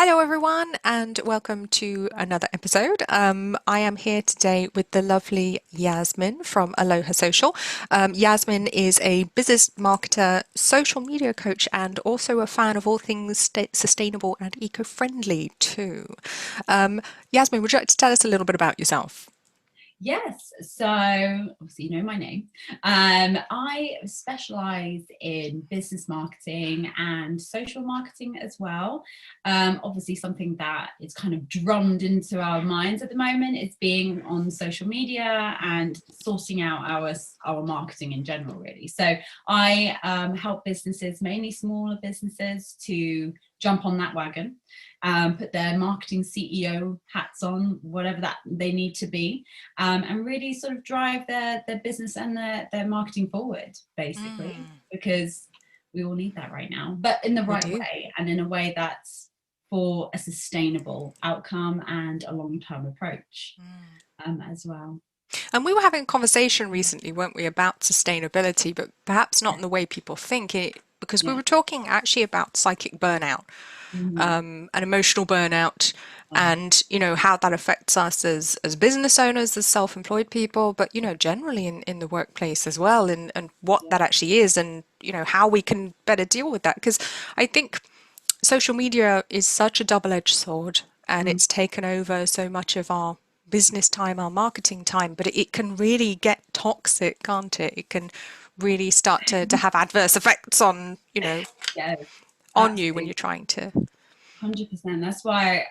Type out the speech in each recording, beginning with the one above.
Hello, everyone, and welcome to another episode. I am here today with the lovely Yasmin from Aloha Social. Yasmin is a business marketer, social media coach, and also a fan of all things sustainable and eco-friendly too. Yasmin, would you like to tell us a little bit about yourself? Yes, so obviously you know my name. I specialize in business marketing and social marketing as well. Obviously something that is kind of drummed into our minds at the moment is being on social media and sorting out our marketing in general, really. So I help businesses, mainly smaller businesses, to jump on that wagon, put their marketing CEO hats on, whatever that they need to be, and really sort of drive their business and their marketing forward, basically, because we all need that right now, but in the We right do. way and in a way that's for a sustainable outcome and a long-term approach as well. And we were having a conversation recently, weren't we, about sustainability, but perhaps not Yeah, in the way people think it, because we yeah. were talking actually about psychic burnout, Mm-hmm. and emotional burnout, Oh, and how that affects us as business owners, as self-employed people, but generally in the workplace as well, and what yeah. that actually is, and how we can better deal with that. Because I think social media is such a double-edged sword, and Mm, it's taken over so much of our business time, our marketing time, but it can really get toxic, can't it? It can really start to have adverse effects yeah, on you when you're absolutely. trying to. 100%. That's why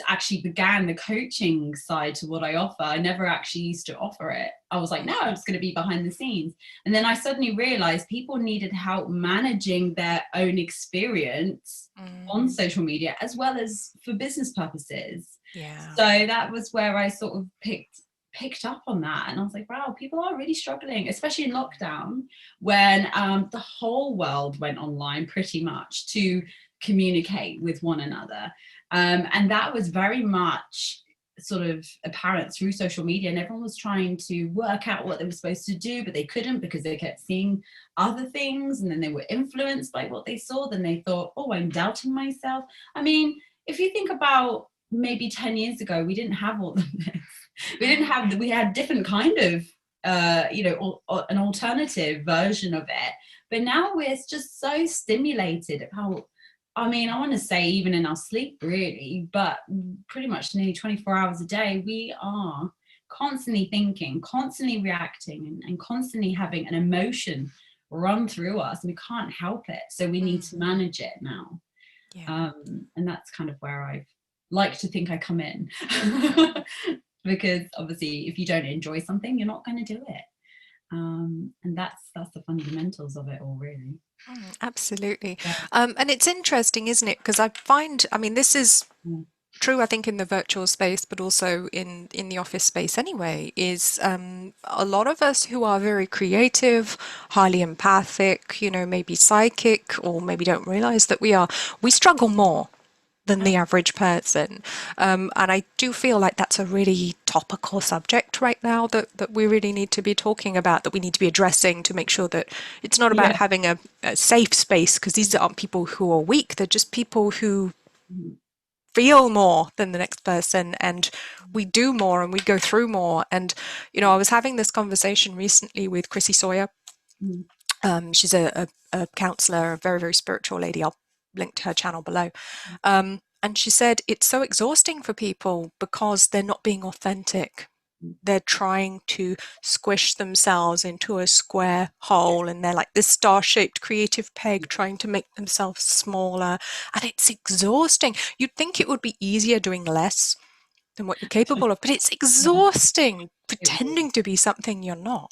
actually began the coaching side to what I offer. I never actually used to offer it. I was like, no, I'm just going to be behind the scenes. And then I suddenly realized people needed help managing their own experience on Mm, social media as well as for business purposes. yeah. So that was where I sort of picked up on that, and I was like, wow, people are really struggling, especially in lockdown, when the whole world went online pretty much to communicate with one another. And that was very much sort of apparent through social media, and everyone was trying to work out what they were supposed to do, but they couldn't because they kept seeing other things, and then they were influenced by what they saw. Then they thought, oh, I'm doubting myself. I mean, if you think about maybe 10 years ago, we didn't have all of this. We didn't Mm, have, we had different kind of an alternative version of it, but now we're just so stimulated of how, I mean, I want to say even in our sleep, really, but pretty much nearly 24 hours a day, we are constantly thinking, constantly reacting, and constantly having an emotion run through us, and we can't help it. So we need mm, to manage it now. yeah. And that's kind of where I like to think I come in. Because obviously, if you don't enjoy something, you're not going to do it. And that's the fundamentals of it all, really. Absolutely. Yeah. And it's interesting, isn't it? Because I find, I mean, this is true, I think, in the virtual space, but also in the office space anyway, is a lot of us who are very creative, highly empathic, maybe psychic, or maybe don't realize that we struggle more than the average person. And I do feel like that's a really topical subject right now that we really need to be talking about, that we need to be addressing to make sure that it's not about Yeah. having a safe space, because these aren't people who are weak, they're just people who feel more than the next person, and we do more and we go through more. And I was having this conversation recently with Chrissy Sawyer. Mhm. She's a counselor, a very, very spiritual lady. I'll link to her channel below. And she said it's so exhausting for people because they're not being authentic. They're trying to squish themselves into a square Yeah. hole, and they're like this star-shaped creative peg trying to make themselves smaller. And it's exhausting. You'd think it would be easier doing less than what you're capable of, but it's Yeah. exhausting It really pretending to be something you're not.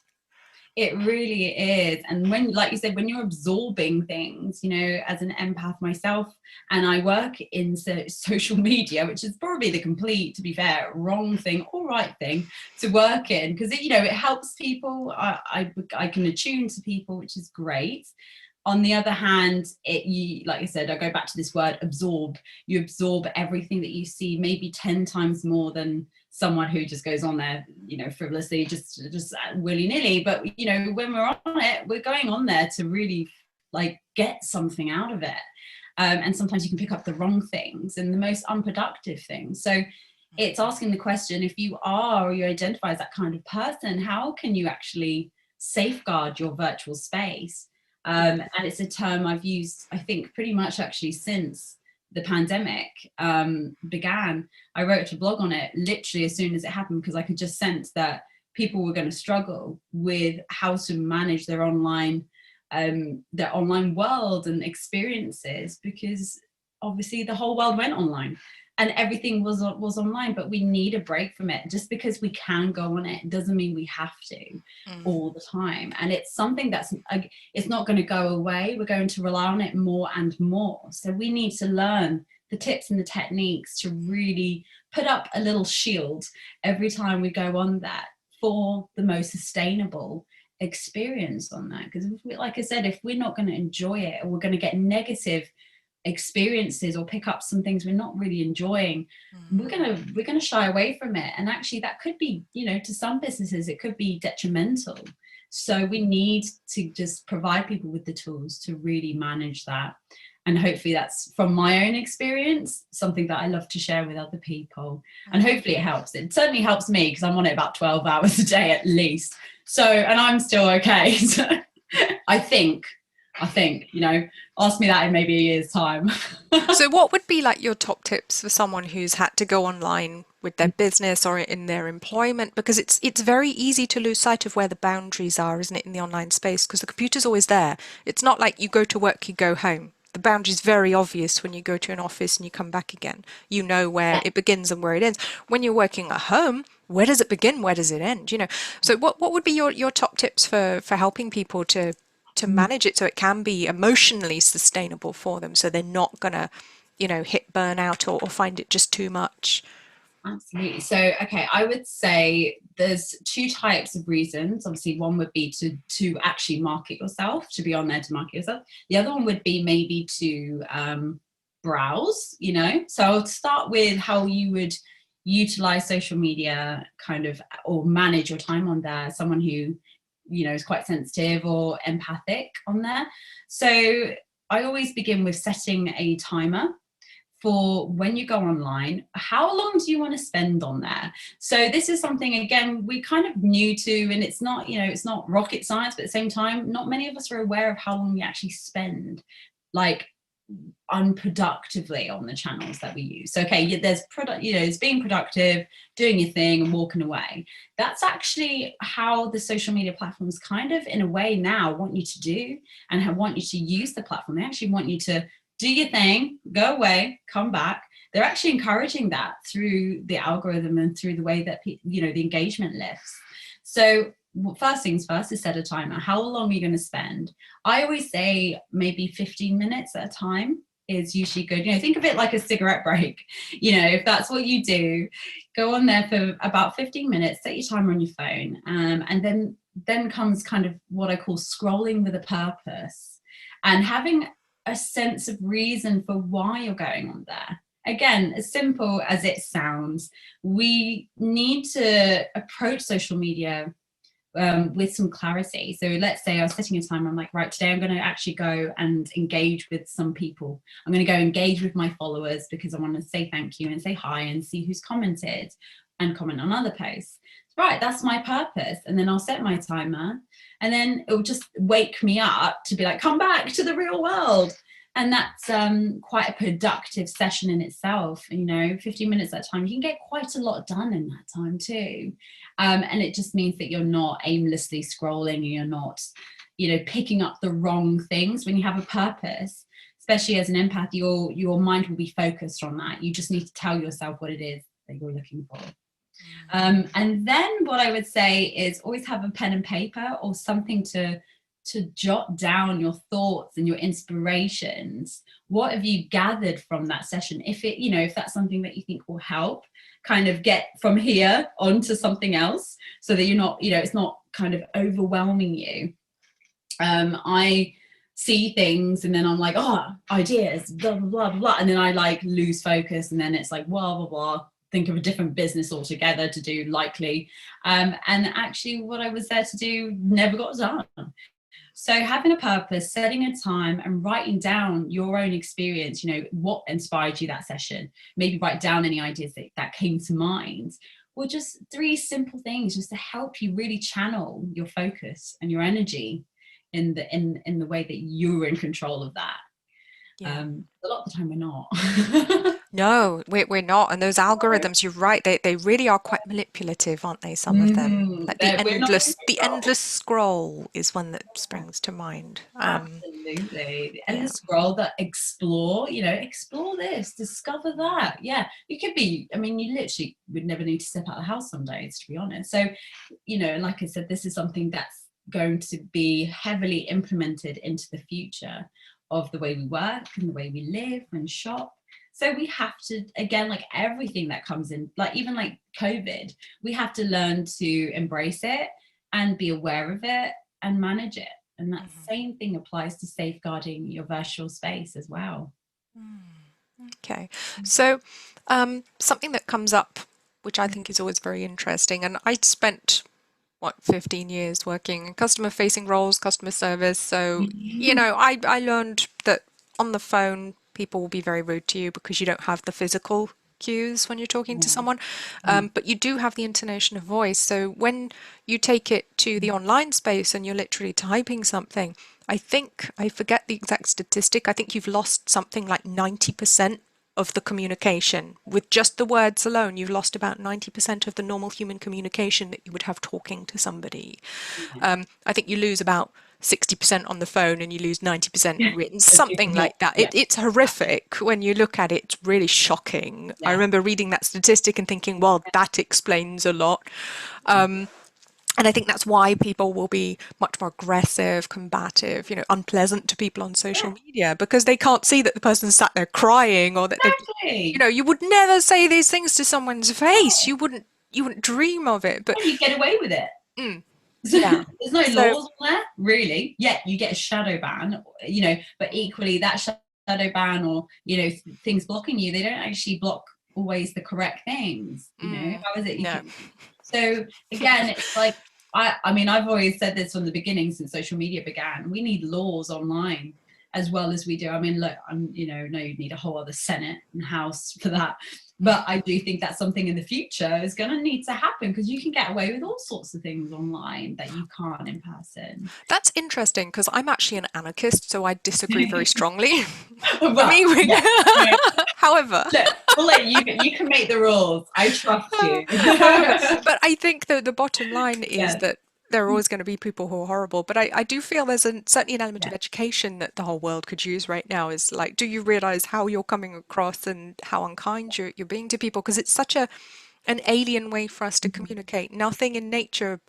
It really is. And when, like you said, when you're absorbing things, as an empath myself, and I work in social media, which is probably the complete, to be fair, wrong thing or right thing to work in, because it helps people. I can attune to people, which is great. On the other hand, like I said, I go back to this word absorb. You absorb everything that you see, maybe 10 times more than someone who just goes on there, frivolously, just willy-nilly. But when we're on it, we're going on there to really like get something out of it. And sometimes you can pick up the wrong things and the most unproductive things. So it's asking the question, if you are, or you identify as that kind of person, how can you actually safeguard your virtual space? And it's a term I've used, I think, pretty much actually since the pandemic began. I wrote a blog on it literally as soon as it happened, because I could just sense that people were going to struggle with how to manage their online world and experiences, because obviously the whole world went online and everything was online. But we need a break from it. Just because we can go on it doesn't mean we have to all the time. And it's something that's, it's not going to go away. We're going to rely on it more and more. So we need to learn the tips and the techniques to really put up a little shield every time we go on that, for the most sustainable experience on that. Because like I said, if we're not going to enjoy it, or we're going to get negative experiences or pick up some things we're not really enjoying, we're gonna shy away from it. And actually that could be, you know, to some businesses it could be detrimental. So we need to just provide people with the tools to really manage that. And hopefully that's, from my own experience, something that I love to share with other people. And hopefully it helps. It certainly helps me, because I'm on it about 12 hours a day at least. So, and I'm still okay. So I think, you know, ask me that in maybe a year's time. So what would be like your top tips for someone who's had to go online with their business or in their employment? Because it's very easy to lose sight of where the boundaries are, isn't it, in the online space? Because the computer's always there. It's not like you go to work, you go home. The boundary's very obvious when you go to an office and you come back again. You know where it begins and where it ends. When you're working at home, where does it begin? Where does it end? You know. So what would be your top tips for helping people to manage it so it can be emotionally sustainable for them, so they're not gonna, you know, hit burnout or find it just too much? Absolutely. So, okay, I would say there's two types of reasons. Obviously, one would be to actually market yourself, to be on there to market yourself. The other one would be maybe to browse, you know. So I'll start with how you would utilize social media, kind of, or manage your time on there. Someone who, you know, is quite sensitive or empathic on there. So I always begin with setting a timer for when you go online. How long do you want to spend on there? So this is something, again, we kind of new to, and it's not, you know, it's not rocket science, but at the same time, not many of us are aware of how long we actually spend, like, unproductively on the channels that we use. So, okay, there's product, you know, it's being productive, doing your thing and walking away. That's actually how the social media platforms kind of, in a way, now want you to do, and want you to use the platform. They actually want you to do your thing, go away, come back. They're actually encouraging that through the algorithm and through the way that, you know, the engagement lifts. So first things first is set a timer. How long are you going to spend? I always say maybe 15 minutes at a time is usually good. You know, think of it like a cigarette break. You know, if that's what you do, go on there for about 15 minutes, set your timer on your phone. And then comes kind of what I call scrolling with a purpose, and having a sense of reason for why you're going on there. Again, as simple as it sounds, we need to approach social media with some clarity. So let's say I was setting a timer, I'm like, right, today I'm going to actually go and engage with some people. I'm going to go engage with my followers because I want to say thank you and say hi and see who's commented and comment on other posts. Right, that's my purpose. And then I'll set my timer, and then it'll just wake me up to be like, come back to the real world. And that's quite a productive session in itself. You know, 15 minutes at a time, you can get quite a lot done in that time too. And it just means that you're not aimlessly scrolling, and you're not, you know, picking up the wrong things. When you have a purpose, especially as an empath, your mind will be focused on that. You just need to tell yourself what it is that you're looking for. And then what I would say is always have a pen and paper or something to jot down your thoughts and your inspirations. What have you gathered from that session? If it, you know, if that's something that you think will help kind of get from here onto something else, so that you're not, you know, it's not kind of overwhelming you. I see things and then I'm like, oh, ideas, blah, blah, blah, blah, and then I like lose focus, and then it's like, blah, blah, blah. Think of a different business altogether to do, likely. And actually what I was there to do never got done. So having a purpose, setting a time and writing down your own experience, you know, what inspired you that session, maybe write down any ideas that came to mind, or just three simple things just to help you really channel your focus and your energy in the way that you're in control of that. Yeah. A lot of the time we're not. No, we're not. And those algorithms, you're right, they really are quite manipulative, aren't they, some of them? Like We're not in the control. endless scroll is one that springs to mind. Absolutely. And Yeah. the scroll that explore, you know, explore this, discover that. Yeah. You could be, I mean, you literally would never need to step out of the house some days, to be honest. So, you know, and like I said, this is something that's going to be heavily implemented into the future of the way we work and the way we live and shop. So we have to, again, like everything that comes in, like even like COVID, we have to learn to embrace it and be aware of it and manage it. And that Mhm. same thing applies to safeguarding your virtual space as well. Okay. So, something that comes up, which I think is always very interesting, and I spent, what, 15 years working in customer facing roles, customer service. So, you know, I learned that on the phone, people will be very rude to you because you don't have the physical cues when you're talking to Yeah. someone. But you do have the intonation of voice. So when you take it to the online space and you're literally typing something, I think, I forget the exact statistic, I think you've lost something like 90% of the communication. With just the words alone, you've lost about 90% of the normal human communication that you would have talking to somebody. Yeah. I think you lose about 60% on the phone and you lose 90% Yeah. written, If people something walk, like that. yeah, It's horrific when you look at it. It's really shocking. I yeah. remember reading that statistic and thinking, well, that explains a lot. And I think that's why people will be much more aggressive, combative, you know, unpleasant to people on social Yeah, media because they can't see that the person sat there crying or that they've, you exactly. know, you would never say these things to someone's face. You wouldn't dream of it. But And you get away with it. mm, yeah. There's no So laws on there, really. Yet you get a shadow ban, you know, but equally that shadow ban or, you know, things blocking you, they don't actually block always the correct things, you know. How is it you no. can, so again, it's like I mean, I've always said this from the beginning since social media began. We need laws online as well as we do. I mean, look, I'm, you know, no, you'd need a whole other Senate and House for that. But I do think that's something in the future is going to need to happen because you can get away with all sorts of things online that you can't in person. That's interesting because I'm actually an anarchist, so I disagree very strongly. For Well, me, yeah. Yeah. however, Look, we'll let you, you can make the rules. I trust you. however, but I think that the bottom line is Yes. that there are always going to be people who are horrible. But I do feel there's certainly an element Yeah. of education that the whole world could use right now is like, do you realize how you're coming across and how unkind you're being to people? Because it's such an alien way for us to communicate. Nothing in nature,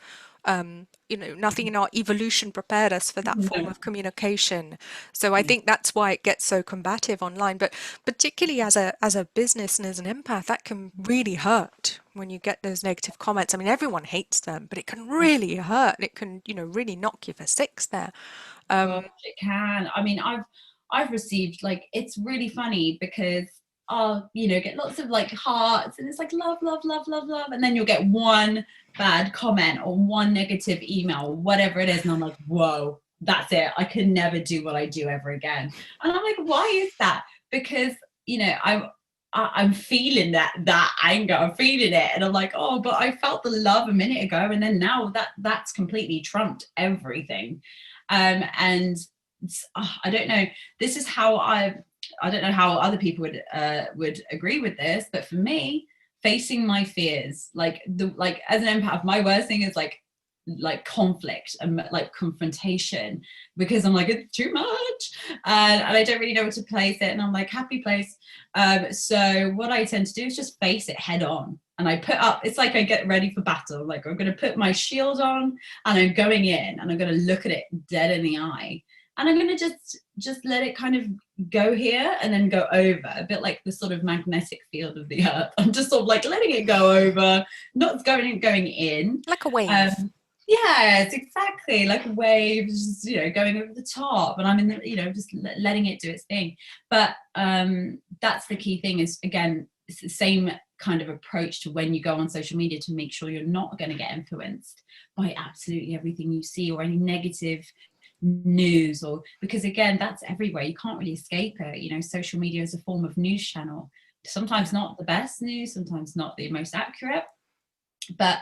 you know, nothing in our evolution prepared us for that form No. of communication. So I Yeah. think that's why it gets so combative online. But particularly as a business and as an empath, that can really hurt when you get those negative comments. I mean, everyone hates them, but it can really hurt. It can, you know, really knock you for six there. Gosh, it can. I mean, I've received, like, it's really funny because I'll, you know, get lots of like hearts and it's like love, love, love, love, love. And then you'll get one bad comment or one negative email or whatever it is. And I'm like, whoa, that's it. I can never do what I do ever again. And I'm like, why is that? Because, you know, I'm feeling that anger. I'm feeling it. And I'm like, oh, but I felt the love a minute ago. And then now that's completely trumped everything. And I don't know. This is how I don't know how other people would agree with this, but for me, facing my fears, like as an empath, my worst thing is like conflict and like confrontation because I'm like it's too much and I don't really know where to place it and I'm like happy place. So what I tend to do is just face it head on and I put up, it's like I get ready for battle, like I'm going to put my shield on and I'm going in and I'm going to look at it dead in the eye and I'm going to just let it kind of go here and then go over, a bit like the sort of magnetic field of the earth. I'm just sort of like letting it go over, not going in. Like a wave. Yes, exactly, like waves, you know, going over the top, and I'm in the, you know, just letting it do its thing. But that's the key thing is, again, it's the same kind of approach to when you go on social media to make sure you're not going to get influenced by absolutely everything you see or any negative news, or because again, that's everywhere. You can't really escape it. You know, social media is a form of news channel. Sometimes not the best news, sometimes not the most accurate, but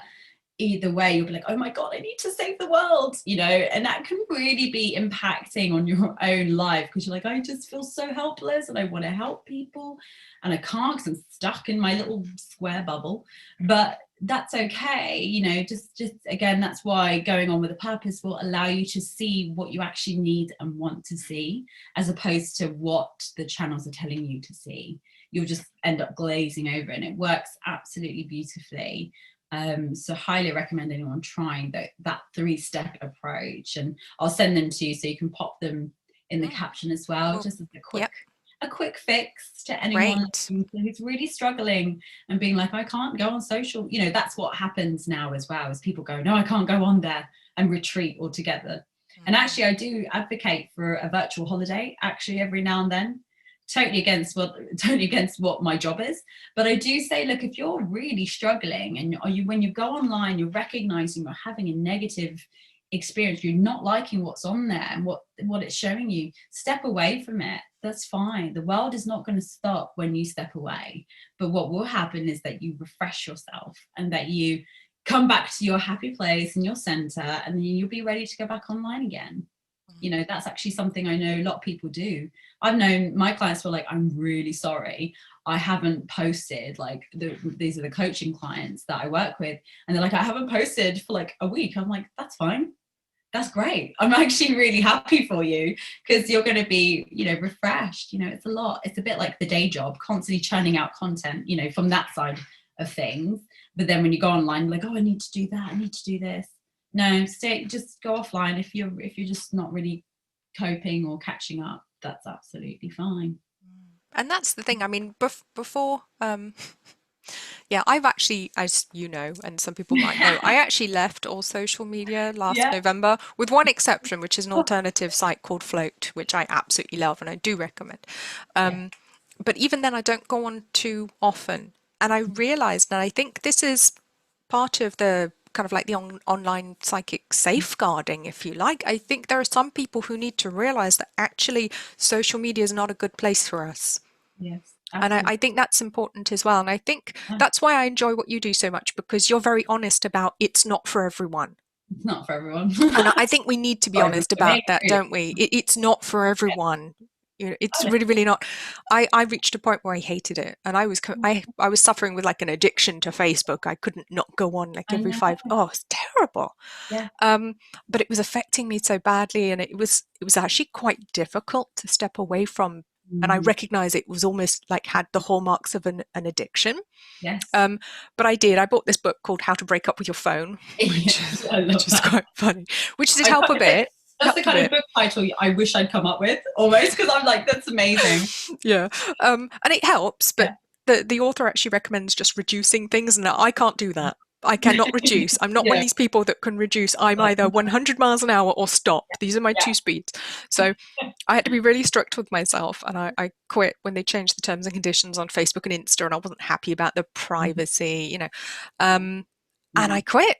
either way you'll be like, oh my god, I need to save the world, you know, and that can really be impacting on your own life, because you're like, I just feel so helpless and I want to help people and I can't because I'm stuck in my little square bubble. But that's okay, you know, just again, that's why going on with a purpose will allow you to see what you actually need and want to see, as opposed to what the channels are telling you to see. You'll just end up glazing over, and it works absolutely beautifully. So highly recommend anyone trying that 3-step approach, and I'll send them to you so you can pop them in the caption as well, just as a quick fix to anyone who's really struggling and being like, I can't go on social. You know, that's what happens now as well, as people go, no, I can't go on there, and retreat altogether. And actually, I do advocate for a virtual holiday actually every now and then. Totally against what my job is, but I do say, look, if you're really struggling and when you go online, you're recognizing you're having a negative experience, you're not liking what's on there and what it's showing you, step away from it. That's fine. The world is not going to stop when you step away, but what will happen is that you refresh yourself and that you come back to your happy place and your center, and then you'll be ready to go back online again. You know, that's actually something I know a lot of people do. I've known my clients were like, I'm really sorry, I haven't posted, like these are the coaching clients that I work with, and they're like, I haven't posted for like a week. I'm like, that's fine, that's great. I'm actually really happy for you, because you're going to be, you know, refreshed. You know, it's a lot. It's a bit like the day job, constantly churning out content, you know, from that side of things. But then when you go online, like, oh, I need to do that, I need to do this. No, just go offline. If you're just not really coping or catching up, that's absolutely fine. And that's the thing. I mean, before, yeah, I've actually, as you know, and some people might know, I actually left all social media last Yeah. November, with one exception, which is an alternative site called Float, which I absolutely love and I do recommend. Yeah. But even then, I don't go on too often. And I realized, and I think this is part of the kind of like the online psychic safeguarding, if you like. I think there are some people who need to realize that actually social media is not a good place for us. Yes, And absolutely. I think that's important as well. And I think that's why I enjoy what you do so much, because you're very honest about it's not for everyone. It's not for everyone. And I think we need to be Sorry, honest for me, about that, really. don't we? It's not for everyone. You know, it's Yeah. really, really not. I reached a point where I hated it, and I was suffering with like an addiction to Facebook. I couldn't not go on like I every know. five. Oh, it's terrible. Yeah. But it was affecting me so badly, and it was actually quite difficult to step away from. And I Mhm. recognize it was almost like had the hallmarks of an addiction. Yes. But I did. I bought this book called How to Break Up with Your Phone, which Yes, I love which is that. quite funny, which did help a It's like, bit. that's the Helped a kind of bit. book title I wish I'd come up with, almost, because I'm like, that's amazing. Yeah. And it helps, but Yeah. the author actually recommends just reducing things, and I can't do that. I cannot reduce. I'm not one of Yeah. these people that can reduce. I'm Like, either 100 miles an hour or stop. These are my yeah. two speeds. So I had to be really strict with myself, and I quit when they changed the terms and conditions on Facebook and Insta, and I wasn't happy about the privacy, you know. And Yeah. I quit,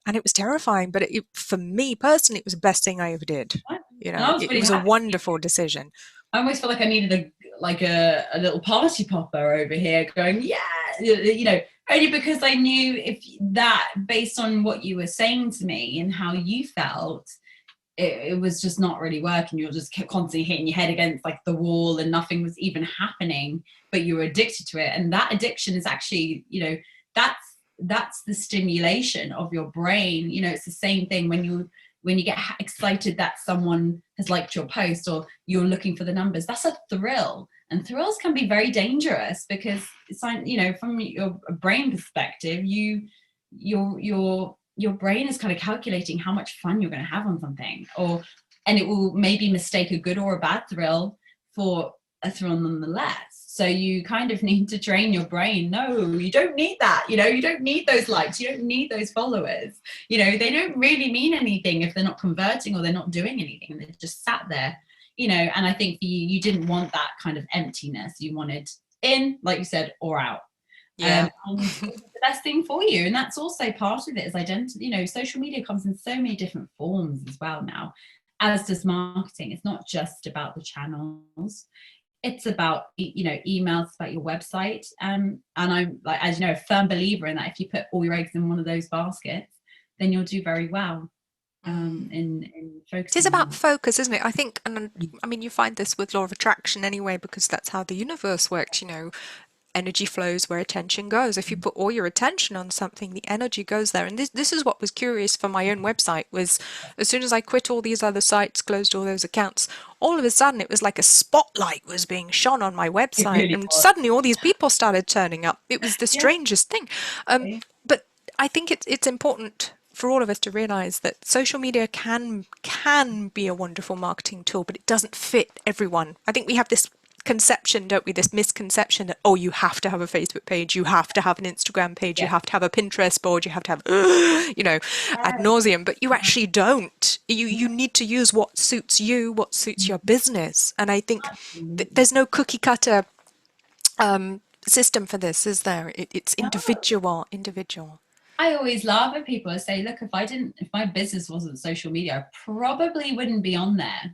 and it was terrifying. But for me personally, it was the best thing I ever did. And You know, I was it really was a happy. wonderful decision. I almost felt like I needed a little party popper over here going, yeah, you know, only because I knew if that, based on what you were saying to me and how you felt, it was just not really working. You were just kept constantly hitting your head against like the wall and nothing was even happening, but you were addicted to it. And that addiction is actually, you know, that's the stimulation of your brain. You know, it's the same thing when you get excited that someone has liked your post or you're looking for the numbers. That's a thrill, and thrills can be very dangerous because it's like, you know, from your brain perspective, your brain is kind of calculating how much fun you're going to have on something, and it will maybe mistake a good or a bad thrill for a thrill nonetheless. So you kind of need to train your brain. No, you don't need that. You know, you don't need those likes. You don't need those followers. You know, they don't really mean anything if they're not converting or they're not doing anything. They're just sat there, you know. And I think for you didn't want that kind of emptiness. You wanted in, like you said, or out. Yeah. And it's the best thing for you. And that's also part of it is identity. You know, social media comes in so many different forms as well now. as does marketing. It's not just about the channels. It's about, you know, emails, it's about your website. And I'm, like, as you know, a firm believer in that. If you put all your eggs in one of those baskets, then you'll do very well, in It is focusing on about that. focus, isn't it? I think, and I mean, you find this with law of attraction anyway, because that's how the universe works, you know. Energy flows where attention goes. If you put all your attention on something, the energy goes there. And this is what was curious for my own website was as soon as I quit all these other sites, closed all those accounts, all of a sudden it was like a spotlight was being shone on my It website, really and was. suddenly all these people started turning up. It was the Yeah. strangest thing. But I think it's important for all of us to realize that social media can be a wonderful marketing tool, but it doesn't fit everyone. I think we have this conception, don't we? This misconception that, oh, you have to have a Facebook page, you have to have an Instagram page, you Yeah. have to have a Pinterest board, you have to have, you know, ad Yeah. nauseum, but you actually don't. You need to use what suits you, what suits your business. And I think Absolutely. there's no cookie cutter system for this, is there? It's No. individual, individual. I always laugh at people. I say, look, if my business wasn't social media, I probably wouldn't be on there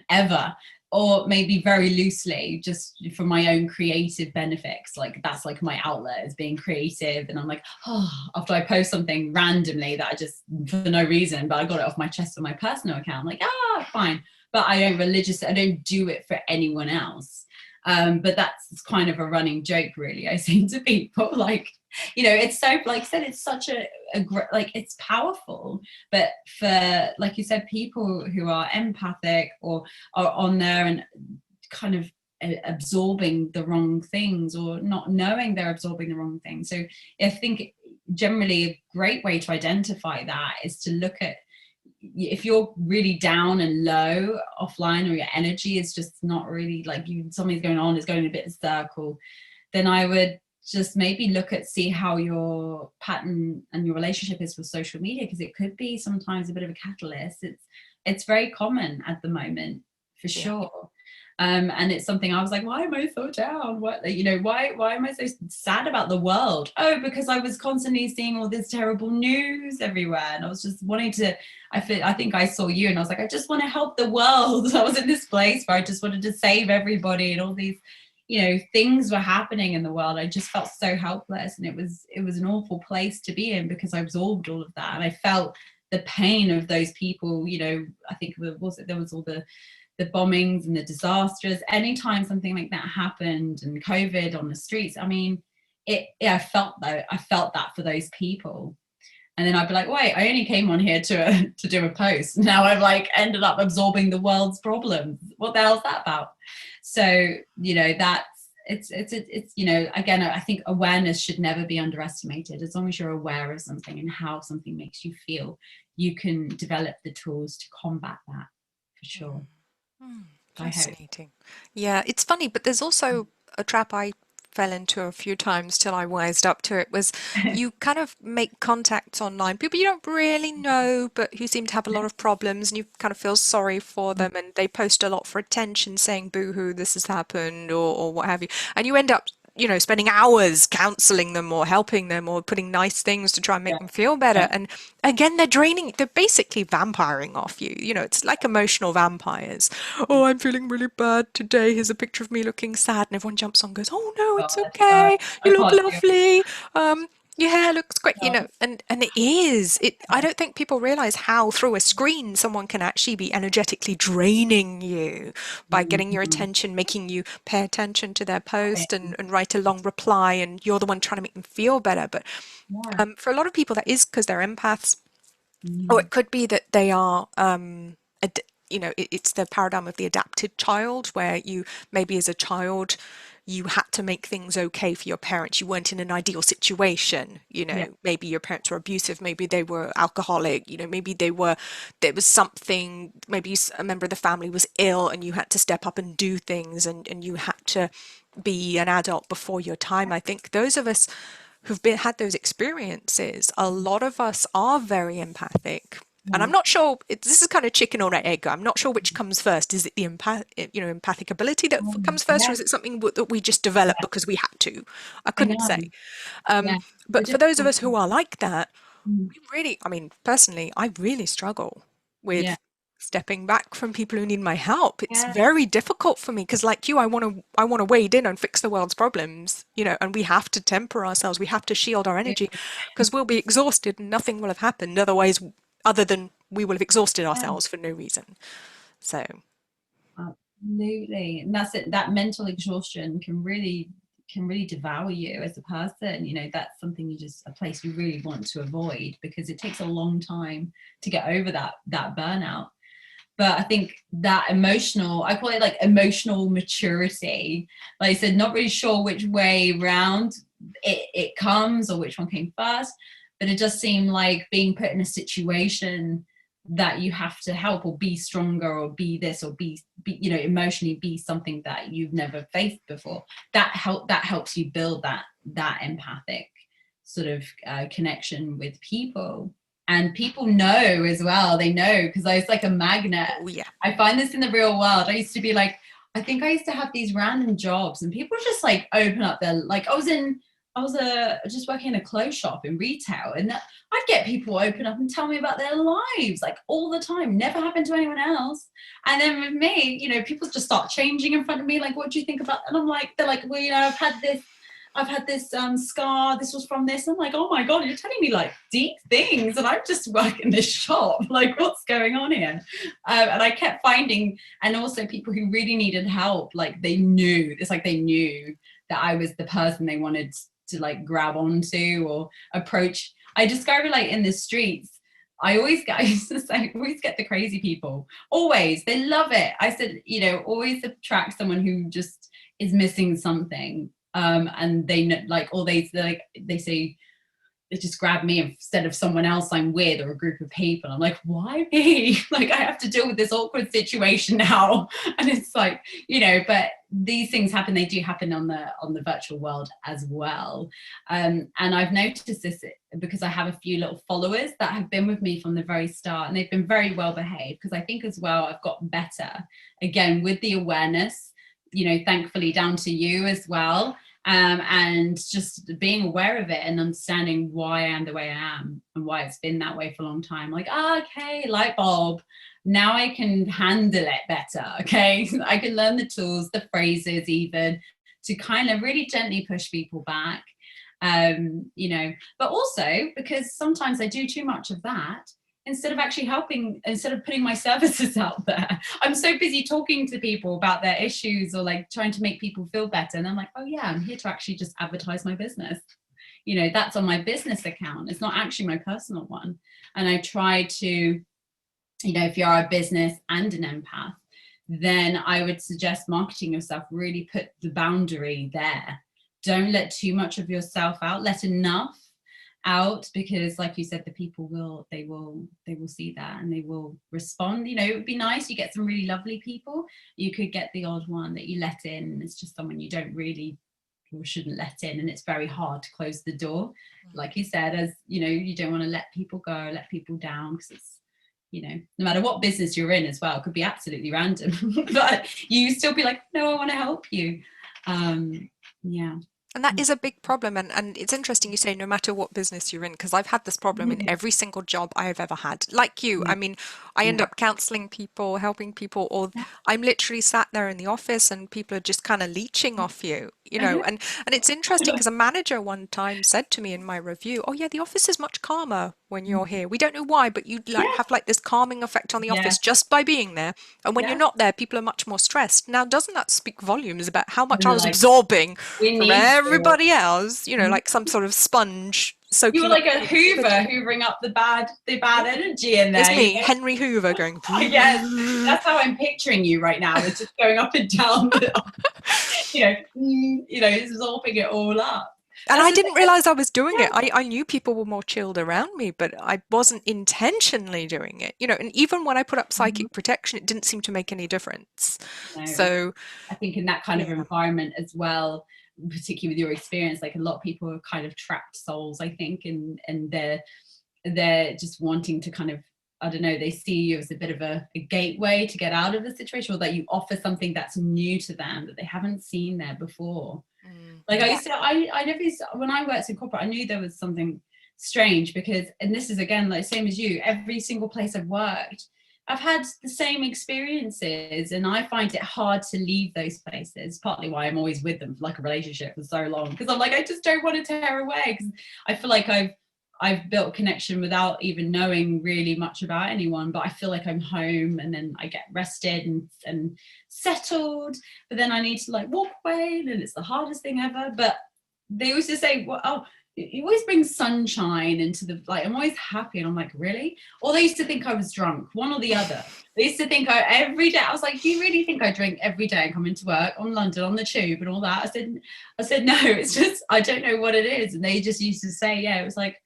ever. Or maybe very loosely, just for my own creative benefits. Like that's like my outlet is being creative. And I'm like, oh, after I post something randomly that I just, for no reason, but I got it off my chest on my personal account, I'm like, fine. But I don't do it for anyone else. But that's kind of a running joke, really. I say to people, like, you know, it's so, like I said, it's such like, it's powerful. But for, like you said, people who are empathic or are on there and kind of absorbing the wrong things or not knowing they're absorbing the wrong things. So I think generally a great way to identify that is to look at, if you're really down and low offline, or your energy is just not really, like, something's going on, it's going a bit in a circle, then I would just maybe look at, see how your pattern and your relationship is with social media, because it could be sometimes a bit of a catalyst. It's very common at the moment, for Yeah. sure. And it's something I was like, why am I so down? What, you know, why am I so sad about the world? Oh, because I was constantly seeing all this terrible news everywhere, and I was just wanting to, I think I saw you and I was like, I just want to help the world. I was in this place where I just wanted to save everybody, and all these, you know, things were happening in the world. I just felt so helpless, and it was an awful place to be in, because I absorbed all of that, and I felt the pain of those people. You know, I think there was all the bombings and the disasters. Anytime something like that happened, and COVID on the streets, I mean, I felt that for those people. And then I'd be like, wait, I only came on here to do a post. Now I've like ended up absorbing the world's problems. What the hell's that about? So, you know, that's, it's, you know, again, I think awareness should never be underestimated. As long as you're aware of something and how something makes you feel, you can develop the tools to combat that, for sure. I hope. Fascinating. Yeah, it's funny, but there's also a trap I fell into a few times till I wised up to it was you kind of make contacts online, people you don't really know, but who seem to have a lot of problems, and you kind of feel sorry for them, and they post a lot for attention saying, boo-hoo, this has happened, or what have you. And you end up, you know, spending hours counseling them or helping them or putting nice things to try and Yeah, make them feel better. And again, they're basically vampiring off you. You know, it's like emotional vampires. Oh, I'm feeling really bad today. Here's a picture of me looking sad. And everyone jumps on and goes, oh no, God, it's no, okay. I You look can't do lovely. Your hair looks great, you know, it. and it is. I don't think people realize how through a screen someone can actually be energetically draining you by getting your Mhm. attention, making you pay attention to their post Yeah. and write a long reply, and you're the one trying to make them feel better. But Yeah. for a lot of people, that is because they're empaths, or Mhm. it could be that they are, you know, it's the paradigm of the adapted child, where you maybe as a child you had to make things okay for your parents. You weren't in an ideal situation. You Yeah. know, maybe your parents were abusive, maybe they were alcoholic, you know, maybe there was something, maybe a member of the family was ill and you had to step up and do things, and you had to be an adult before your time. I think those of us who've had those experiences, a lot of us are very empathic. And I'm Yeah. not sure, this is kind of chicken or egg. I'm not sure which comes first. Is it the empathic ability that comes first, or Yeah. is it something that we just develop because we had to? I I couldn't know. say. Yeah. The But for those of difficult. us who are like that, Mm. we really, I mean, personally, I really struggle with Yeah. stepping back from people who need my help. It's Yeah. very difficult for me because, like you, I want to wade in and fix the world's problems, and we have to temper ourselves. We have to shield our energy because we'll be exhausted and nothing will have happened otherwise, other than we will have exhausted Yeah. ourselves for no reason. So, Absolutely. And that's it. That mental exhaustion can really devour you as a person. That's something a place you really want to avoid, because it takes a long time to get over that burnout. But I think that I call it like emotional maturity. Like I said, not really sure which way round it comes or which one came first, but it does seem like being put in a situation that you have to help or be stronger or be this or be emotionally be something that you've never faced before. That helps you build that empathic sort of connection with people. And people know as well. They know, because it's like a magnet. oh yeah. I find this in the real world. I used to be like, I think I used to have these random jobs and people just like open up their, like I was just working in a clothes shop in retail, and I'd get people open up and tell me about their lives like all the time. Never happened to anyone else. And then with me, people just start changing in front of me. Like, what do you think about? And they're like, well, I've had this scar. This was from this. I'm like, oh my God, you're telling me like deep things, and I'm just working this shop. Like, what's going on here? And I kept finding, and also people who really needed help, like they knew that I was the person they wanted to like grab onto or approach. I describe it like in the streets. I used to say, always get the crazy people. Always, they love it. I said, always attract someone who just is missing something. And they like, or they say, they just grab me instead of someone else I'm with or a group of people. I'm like, why me? Like, I have to deal with this awkward situation now. And it's like, but these things happen. They do happen on the virtual world as well. And I've noticed this because I have a few little followers that have been with me from the very start, and they've been very well behaved, because I think as well, I've gotten better again with the awareness, thankfully down to you as well. And just being aware of it and understanding why I am the way I am and why it's been that way for a long time. Like, okay, light bulb. Now I can handle it better. Okay. I can learn the tools, the phrases, even to kind of really gently push people back. But also because sometimes I do too much of that, instead of actually helping, instead of putting my services out there. I'm so busy talking to people about their issues or like trying to make people feel better. And I'm like, oh yeah, I'm here to actually just advertise my business. That's on my business account. It's not actually my personal one. And I try to, if you're a business and an empath, then I would suggest marketing yourself, really put the boundary there. Don't let too much of yourself out, let enough out, because like you said, the people will see that and they will respond. It would be nice, you get some really lovely people, you could get the odd one that you let in and it's just someone you don't really or shouldn't let in, and it's very hard to close the door. Like you said, as you don't want to let people go, let people down, because it's no matter what business you're in as well, it could be absolutely random but you still be like, no, I want to help you. Yeah. And that is a big problem. And it's interesting you say no matter what business you're in, because I've had this problem in every single job I have ever had. Like you, I mean, I end up counseling people, helping people, or I'm literally sat there in the office and people are just kind of leeching off you, and it's interesting because a manager one time said to me in my review, oh yeah, the office is much calmer when you're here. We don't know why, but you like have like this calming effect on the office just by being there. And when you're not there, people are much more stressed. Now, doesn't that speak volumes about how much I was Like, absorbing we from need everybody else, like some sort of sponge you were soaking up like a Hoover, hoovering up the bad energy in there. It's me, Henry Hoover, going. Yes, that's how I'm picturing you right now. It's just going up and down, absorbing it all up. And I didn't realize I was doing it. I knew people were more chilled around me, but I wasn't intentionally doing it, and even when I put up psychic protection, it didn't seem to make any difference. No, So I think in that kind of environment as well, particularly with your experience, like a lot of people are kind of trapped souls, I think, and they're just wanting to kind of, I don't know, they see you as a bit of a gateway to get out of the situation, or that you offer something that's new to them that they haven't seen there before. Like I used to, I never used to, when I worked in corporate, I knew there was something strange because, and this is again, like same as you, every single place I've worked, I've had the same experiences, and I find it hard to leave those places. Partly why I'm always with them, like a relationship for so long, because I'm like, I just don't want to tear away, because I feel like I've built connection without even knowing really much about anyone, but I feel like I'm home, and then I get rested and settled, but then I need to like walk away, and it's the hardest thing ever. But they always just say, well, oh, you always bring sunshine into the, like, I'm always happy. And I'm like, really? Or they used to think I was drunk, one or the other. They used to think every day, I was like, do you really think I drink every day and come into work on London on the tube and all that? I said, no, it's just, I don't know what it is. And they just used to say, yeah, it was like,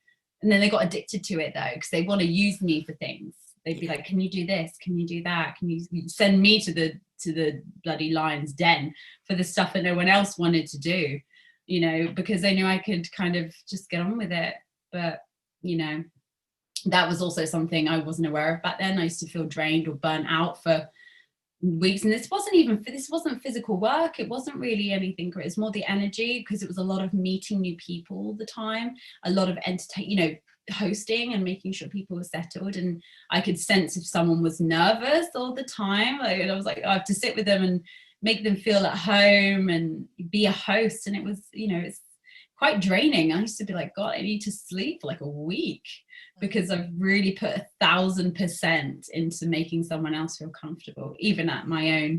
and then they got addicted to it though, because they want to use me for things. They'd be like, can you do this? Can you do that? Can you send me to the bloody lion's den for the stuff that no one else wanted to do? You know, because they knew I could kind of just get on with it. But, you know, that was also something I wasn't aware of back then. I used to feel drained or burnt out for weeks. And this wasn't physical work. It wasn't really anything great. It's more the energy, because it was a lot of meeting new people all the time, a lot of hosting and making sure people were settled. And I could sense if someone was nervous all the time. I was like, I have to sit with them and make them feel at home and be a host. And it was, it's quite draining. I used to be like, God, I need to sleep for like a week, because I've really put 1,000% into making someone else feel comfortable, even at my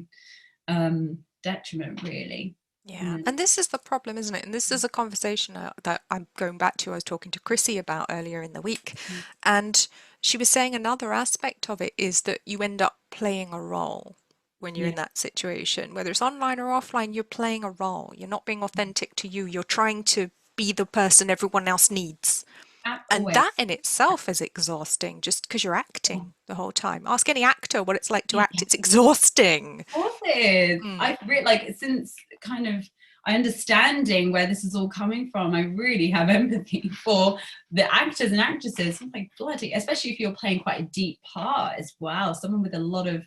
own detriment, really. Yeah, and this is the problem, isn't it? And this is a conversation that I'm going back to, I was talking to Chrissy about earlier in the week, and she was saying another aspect of it is that you end up playing a role when you're in that situation, whether it's online or offline. You're playing a role. You're not being authentic to you. You're trying to be the person everyone else needs. And Always. that in itself is exhausting, just because you're acting the whole time. Ask any actor what it's like to act. It's exhausting. Of course it is. Mm. I've really, like, since kind of understanding where this is all coming from, I really have empathy for the actors and actresses. I'm like, bloody, especially if you're playing quite a deep part as well, someone with a lot of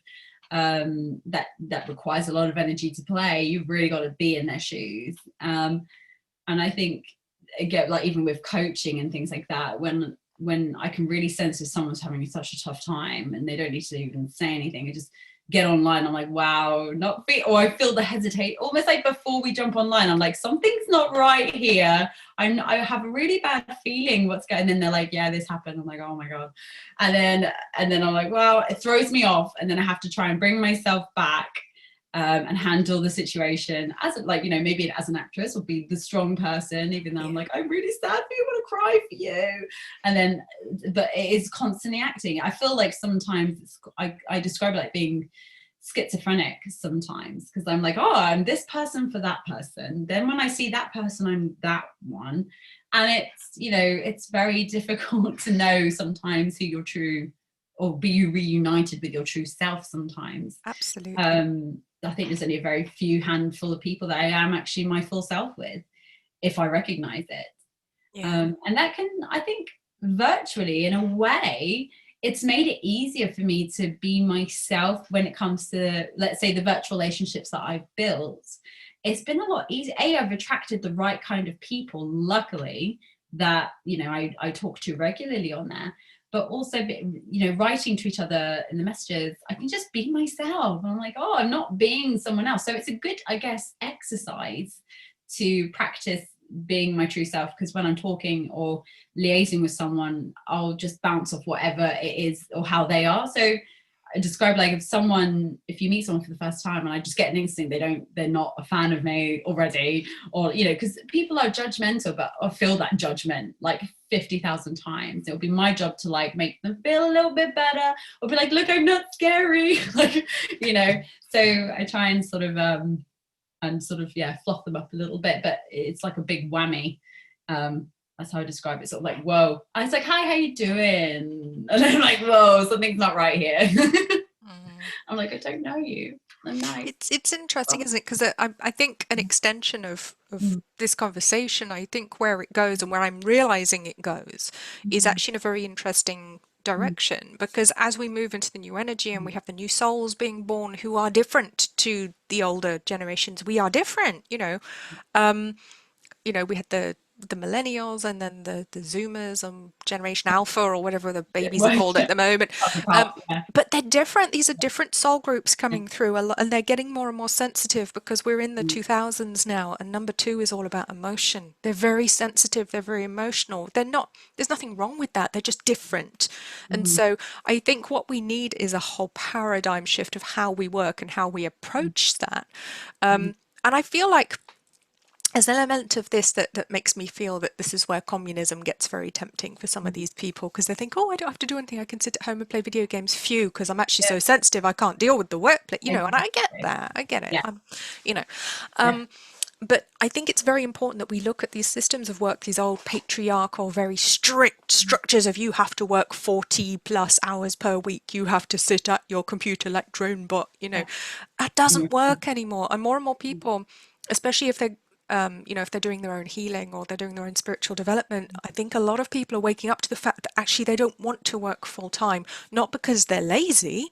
that requires a lot of energy to play. You've really got to be in their shoes. And I think, again, like even with coaching and things like that, when I can really sense if someone's having such a tough time and they don't need to even say anything, I just get online. I'm like, wow, or I feel the hesitate, almost like before we jump online, I'm like, something's not right here. I have a really bad feeling what's going. And then they're like, yeah, this happened. I'm like, oh my God. And then I'm like, well, it throws me off. And then I have to try and bring myself back and handle the situation as maybe as an actress will be the strong person, even though I'm like, I'm really sad for you, I want to cry for you. And then, but it is constantly acting. I feel like sometimes I describe it like being schizophrenic sometimes, because I'm like, oh, I'm this person for that person. Then when I see that person, I'm that one. And it's very difficult to know sometimes who you're true, or be you reunited with your true self sometimes. Absolutely. I think there's only a very few handful of people that I am actually my full self with, if I recognize it. Yeah. And that can, I think, virtually, in a way, it's made it easier for me to be myself when it comes to, let's say, the virtual relationships that I've built. It's been a lot easier. I've attracted the right kind of people, luckily, that, I talk to regularly on there. But also, writing to each other in the messages, I can just be myself. I'm like, oh, I'm not being someone else. So it's a good, I guess, exercise to practice being my true self, because when I'm talking or liaising with someone, I'll just bounce off whatever it is or how they are. So I describe, like, if you meet someone for the first time and I just get an instinct they're not a fan of me already, or because people are judgmental, but I feel that judgment like 50,000 times. It'll be my job to like make them feel a little bit better, or be like, look, I'm not scary. So I try and sort of fluff them up a little bit, but it's like a big whammy. That's how I describe it. Sort of like, whoa. I was like, hi, how you doing? And I'm like, whoa, something's not right here. I'm like, I don't know you. I'm nice. It's interesting, isn't it? Because I think an extension of this conversation, I think where it goes and where I'm realizing it goes is actually in a very interesting direction, because as we move into the new energy and we have the new souls being born who are different to the older generations, we are different, we had the millennials and then the Zoomers and Generation Alpha or whatever the Yeah, babies are well, called at yeah, the moment. other Um, part, yeah. but they're different. These are different soul groups Yeah. coming through a lot, and they're getting more and more sensitive because we're in the Mm, 2000s now, and number two is all about emotion. They're very sensitive. They're very emotional. They're not, there's nothing wrong with that. They're just different. And mm, so I think what we need is a whole paradigm shift of how we work and how we mm, approach that. mm, And I feel like there's an element of this that makes me feel that this is where communism gets very tempting for some of mm. these people because they think, oh, I don't have to do anything. I can sit at home and play video games. Phew, because I'm actually Yeah, so sensitive. I can't deal with the workplace, and I get exactly. that. I get it. Yeah, You know, yeah. um, but I think it's very important that we look at these systems of work, these old patriarchal, very strict structures of you have to work 40 plus hours per week. You have to sit at your computer like drone bot, Yeah. that doesn't Mm, work anymore. And more mm, people, especially if they're if they're doing their own healing or they're doing their own spiritual development, I think a lot of people are waking up to the fact that actually they don't want to work full time, not because they're lazy,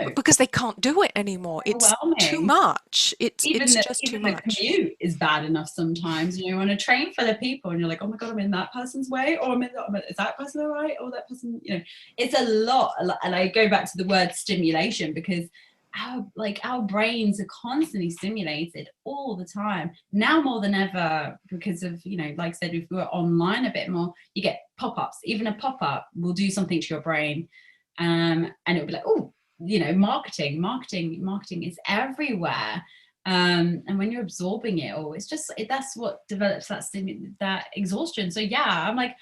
but no, because they can't do it anymore. It's too overwhelming. much. It's just too Even the much. commute is bad enough sometimes. You know, on a train full of people, and you're like, oh my god, I'm in that person's way, or is that person all right, or that person, it's a lot. And I go back to the word stimulation because our brains are constantly stimulated all the time now more than ever because of like I said, if we're online a bit more, you get pop-ups. Even a pop-up will do something to your brain, and it'll be like, oh, marketing is everywhere. And when you're absorbing it all, that's what develops that exhaustion. So yeah, I'm like,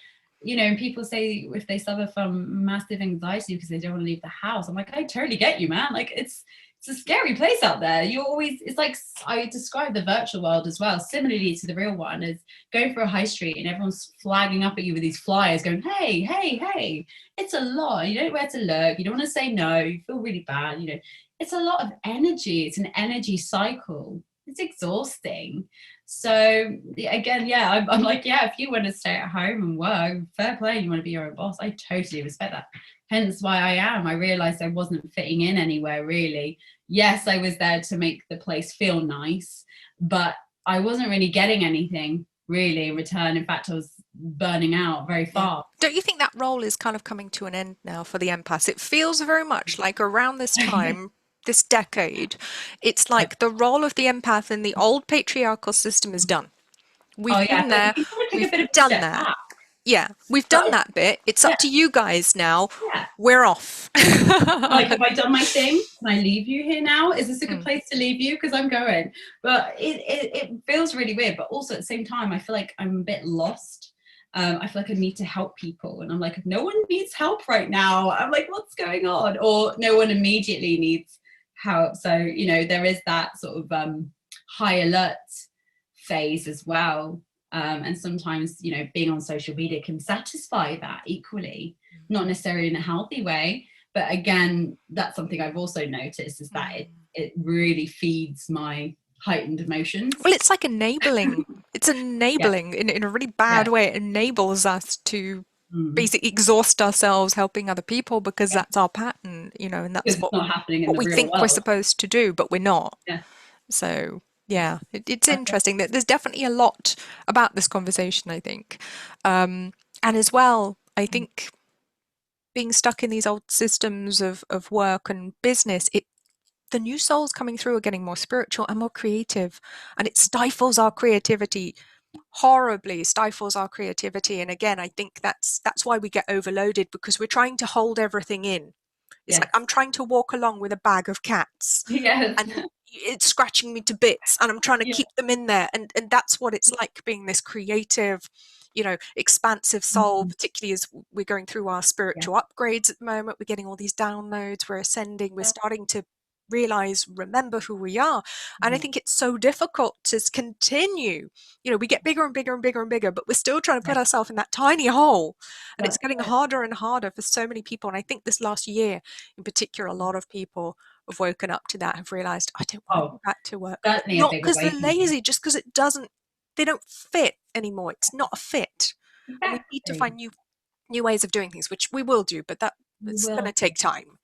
people say if they suffer from massive anxiety because they don't want to leave the house, I'm like, I totally get you, man. Like it's a scary place out there. It's like, I describe the virtual world as well, similarly to the real one, as going for a high street and everyone's flagging up at you with these flyers going, hey, hey, hey. It's a lot. You don't know where to look. You don't want to say no. You feel really bad. It's a lot of energy. It's an energy cycle. It's exhausting. So again, yeah, I'm like, yeah, if you want to stay at home and work, fair play. You want to be your own boss. I totally respect that. Hence why I realized I wasn't fitting in anywhere really. Yes, I was there to make the place feel nice, but I wasn't really getting anything really in return. In fact, I was burning out very Yeah. fast. Don't you think that role is kind of coming to an end now for the empaths? It feels very much like around this time, this decade, it's like the role of the empath in the old patriarchal system is done. Oh We've yeah, been so there, we sort of took a we've bit of a done step that. back. Yeah, we've done But that bit. It's yeah, up to you guys now. yeah. We're off. Like, have I done my thing? Can I leave you here now? Is this a good Mm, place to leave you? Because I'm going. But it feels really weird. But also at the same time, I feel like I'm a bit lost. I feel like I need to help people. And I'm like, if no one needs help right now, I'm like, what's going on? Or no one immediately needs help. So, there is that sort of high alert phase as well. And sometimes, being on social media can satisfy that equally, not necessarily in a healthy way. But again, that's something I've also noticed is that it, mm. it really feeds my heightened Well, emotions. it's like enabling. It's Yeah, enabling in a really yeah, bad way. It enables us to mm, basically exhaust ourselves helping other people because yeah, that's our pattern, and that's because it's not happening in what the we real think we're world. supposed to do, but we're not. Yeah. So, yeah, it's Okay. interesting that there's definitely a lot about this conversation, I think. And as well, I think being stuck in these old systems of work and business, the new souls coming through are getting more spiritual and more creative, and it stifles our creativity horribly, stifles our creativity. And again, I think that's why we get overloaded because we're trying to hold everything in. It's like Yes. I'm trying to walk along with a bag of cats Yes. and it's scratching me to bits and I'm trying to Yeah. keep them in there. And that's what it's like being this creative, expansive soul, Mhm. particularly as we're going through our Yeah. spiritual upgrades at the moment. We're getting all these downloads, we're ascending, we're starting to remember who we are. And I Yeah. think it's so difficult to continue. We get bigger and bigger and bigger and bigger, but we're still trying to Yeah. put ourselves in that tiny hole. And it's That's getting it. harder and harder for so many people. And I think this last year in particular, a lot of people have woken up to that, have realized, I don't want to Oh, go back to work, but certainly a not big because they're awakening. lazy, just because they don't fit anymore. It's not a fit. And we need to Exactly. find new ways of doing things, which we will do, but You it's going to will. take time.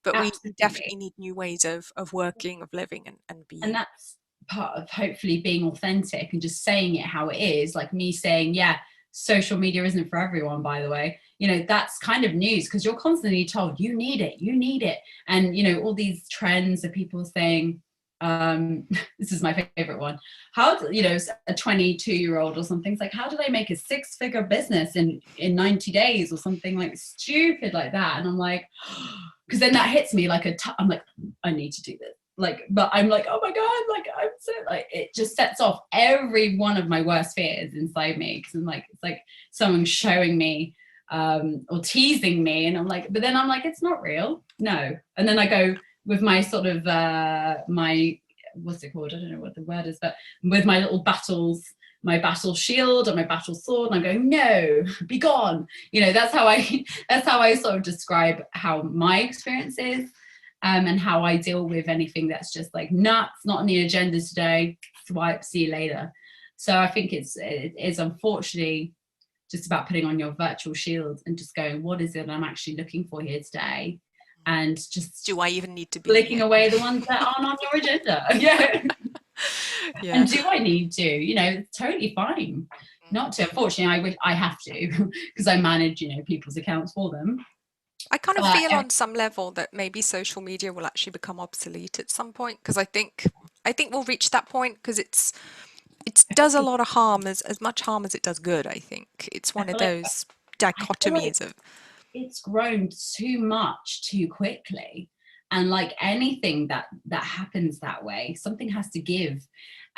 But we definitely Absolutely. need new ways of working, of living and And being. that's part of hopefully being authentic and just saying it how it is, like me saying, yeah, social media isn't for everyone, by the way, you know, that's kind of news, because you're constantly told you need it. And, you know, all these trends of people saying, this is my favorite one, how do, you know, a 22-year-old or something's like, how do they make a 6-figure business in 90 days or something like stupid like that? And I'm like, because then that hits me like I'm like, I need to do this. Like, but I'm like, oh my God, like I'm so, like, it just sets off every one of my worst fears inside me, because I'm like, it's like someone showing me or teasing me, and I'm like, but then I'm like, it's not real, no. And then I go with my sort of my, what's it called, I don't know what the word is, but with my little battles, my battle shield and my battle sword, and I'm going, no, be gone. You know, that's how I sort of describe how my experience is. And how I deal with anything that's just like, nah, it's not on the agenda today, swipe, see you later. So I think it is unfortunately just about putting on your virtual shield and just going, what is it I'm actually looking for here today? And just, do I even need to be flicking here? away the ones that aren't on your agenda. Yeah. Yeah. And do I need to? You know, it's totally fine not to. Unfortunately, I have to, because I manage, you know, people's accounts for them. I kind of But feel on some level that maybe social media will actually become obsolete at some point, because I think we'll reach that point, because it does a lot of harm, as much harm as it does good. I think it's I one of feel like those I feel like dichotomies of, it's grown too much too quickly, and like anything that happens that way, something has to give.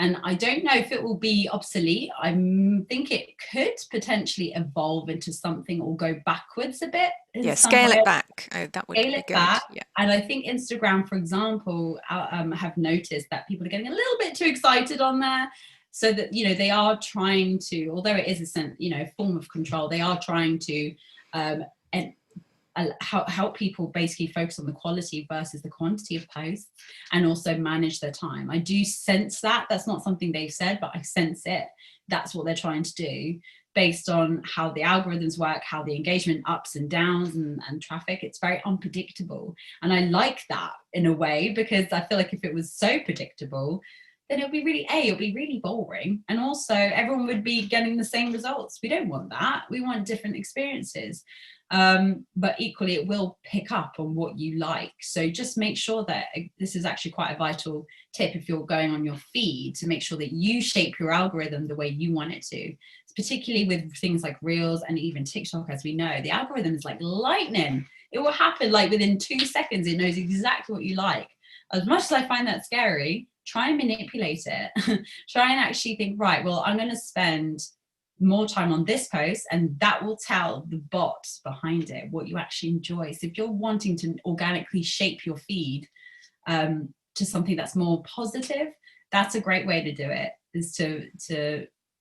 And I don't know if it will be obsolete. I think it could potentially evolve into something or go backwards a bit in yeah, some scale way. it back. Oh, that would Scale be it good. back. Yeah. And I think Instagram, for example, have noticed that people are getting a little bit too excited on there, so that, you know, they are trying to, although it is a, you know, form of control, they are trying to and help people basically focus on the quality versus the quantity of posts, and also manage their time. I do sense that. That's not something they've said, but I sense it. That's what they're trying to do, based on how the algorithms work, how the engagement ups and downs and traffic. It's very unpredictable. And I like that in a way, because I feel like if it was so predictable, then it'll be really boring. And also everyone would be getting the same results. We don't want that. We want different experiences. But equally, it will pick up on what you like. So just make sure that, this is actually quite a vital tip if you're going on your feed, to make sure that you shape your algorithm the way you want it to. Particularly with things like Reels and even TikTok, as we know, the algorithm is like lightning. It will happen like within 2 seconds. It knows exactly what you like. As much as I find that scary, try and manipulate it. Try and actually think, right, well, I'm going to spend more time on this post, and that will tell the bots behind it what you actually enjoy. So if you're wanting to organically shape your feed to something that's more positive, that's a great way to do it, is to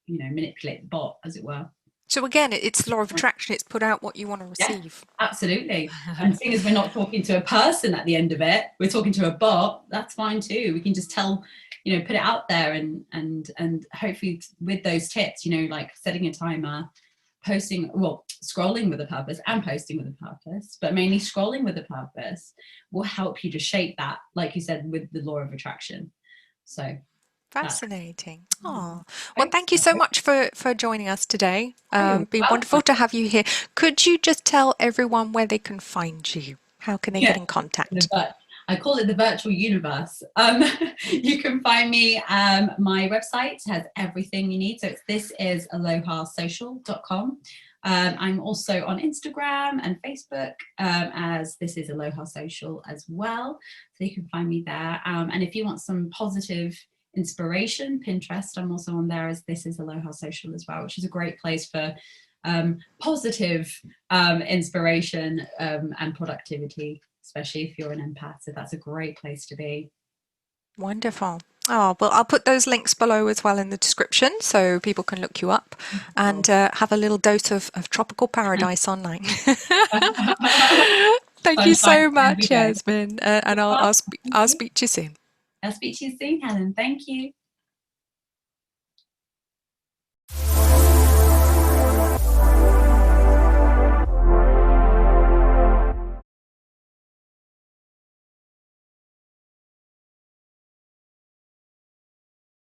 you know, manipulate the bot, as it were. So again, it's the law of attraction. It's put out what you want to Yeah, receive. absolutely. And seeing as we're not talking to a person at the end of it, we're talking to a bot, that's fine too. We can just tell, you know, put it out there, and hopefully with those tips, you know, like setting a timer, posting, well, scrolling with a purpose and posting with a purpose, but mainly scrolling with a purpose, will help you to shape that, like you said, with the law of attraction. So Fascinating. Oh, well, thanks. thank you so much for joining us today. Oh, you're Been welcome. wonderful to have you here. Could you just tell everyone where they can find you? How can they get Yeah, in contact? I call it the virtual universe. You can find me, my website has everything you need. So this is alohasocial.com. I'm also on Instagram and Facebook as this is Aloha Social as well. So you can find me there. And if you want some positive inspiration, Pinterest, I'm also on there as this is Aloha Social as well, which is a great place for positive inspiration and productivity, especially if you're an empath. So that's a great place to be. Wonderful. Oh, well, I'll put those links below as well in the description so people can look you up and have a little dose of tropical paradise online. Thank you Sunshine so every much, day. Yasmin, and I'll speak to you soon. I'll speak to you soon, Helen. Thank you.